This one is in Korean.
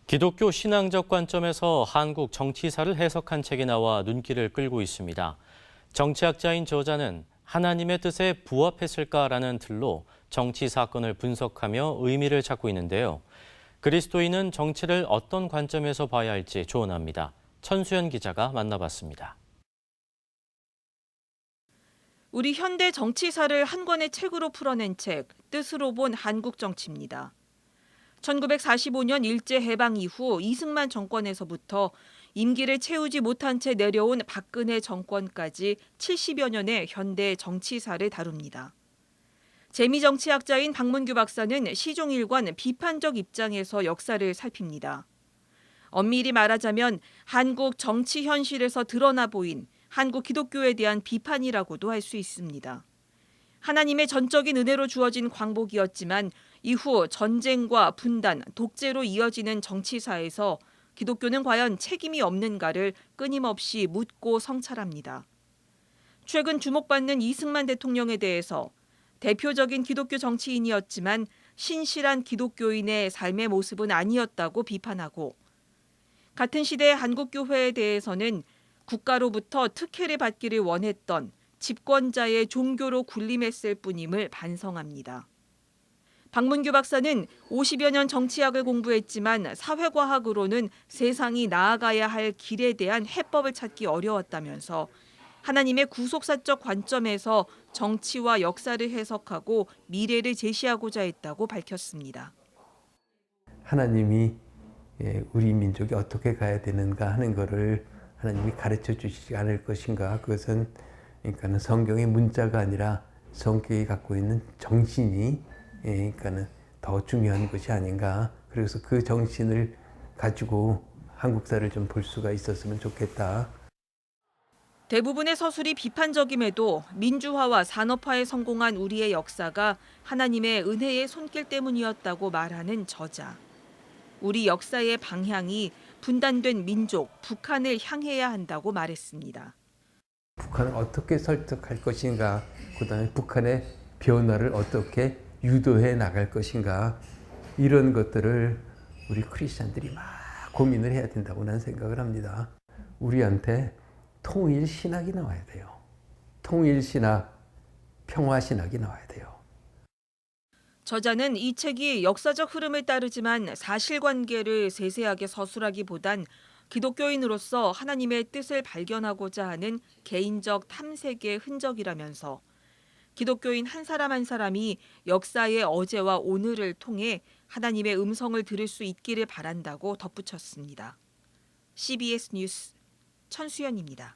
기독교 신앙적 관점에서 한국 정치사를 해석한 책이 나와 눈길을 끌고 있습니다. 정치학자인 저자는 하나님의 뜻에 부합했을까라는 틀로 정치 사건을 분석하며 의미를 찾고 있는데요. 그리스도인은 정치를 어떤 관점에서 봐야 할지 조언합니다. 천수연 기자가 만나봤습니다. 우리 현대 정치사를 한 권의 책으로 풀어낸 책, 뜻으로 본 한국 정치입니다. 1945년 일제해방 이후 이승만 정권에서부터 임기를 채우지 못한 채 내려온 박근혜 정권까지 70여 년의 현대 정치사를 다룹니다. 재미정치학자인 박문규 박사는 시종일관 비판적 입장에서 역사를 살핍니다. 엄밀히 말하자면 한국 정치 현실에서 드러나 보인 한국 기독교에 대한 비판이라고도 할 수 있습니다. 하나님의 전적인 은혜로 주어진 광복이었지만 이후 전쟁과 분단, 독재로 이어지는 정치사에서 기독교는 과연 책임이 없는가를 끊임없이 묻고 성찰합니다. 최근 주목받는 이승만 대통령에 대해서 대표적인 기독교 정치인이었지만 신실한 기독교인의 삶의 모습은 아니었다고 비판하고, 같은 시대의 한국교회에 대해서는 국가로부터 특혜를 받기를 원했던 집권자의 종교로 군림했을 뿐임을 반성합니다. 박문규 박사는 50여 년 정치학을 공부했지만 사회과학으로는 세상이 나아가야 할 길에 대한 해법을 찾기 어려웠다면서 하나님의 구속사적 관점에서 정치와 역사를 해석하고 미래를 제시하고자 했다고 밝혔습니다. 하나님이 우리 민족이 어떻게 가야 되는가 하는 것을 하나님이 가르쳐 주시지 않을 것인가. 그것은 그러니까는 성경의 문자가 아니라 성경이 갖고 있는 정신이 그러니까는 더 중요한 것이 아닌가. 그래서 그 정신을 가지고 한국사를 좀 볼 수가 있었으면 좋겠다. 대부분의 서술이 비판적임에도 민주화와 산업화에 성공한 우리의 역사가 하나님의 은혜의 손길 때문이었다고 말하는 저자. 우리 역사의 방향이 분단된 민족, 북한을 향해야 한다고 말했습니다. 북한을 어떻게 설득할 것인가, 그다음에 북한의 변화를 어떻게 유도해 나갈 것인가, 이런 것들을 우리 크리스찬들이 막 고민을 해야 된다고 난 생각을 합니다. 우리한테 통일신학이 나와야 돼요. 통일신학, 평화신학이 나와야 돼요. 저자는 이 책이 역사적 흐름을 따르지만 사실관계를 세세하게 서술하기보단 기독교인으로서 하나님의 뜻을 발견하고자 하는 개인적 탐색의 흔적이라면서 기독교인 한 사람 한 사람이 역사의 어제와 오늘을 통해 하나님의 음성을 들을 수 있기를 바란다고 덧붙였습니다. CBS 뉴스 천수연입니다.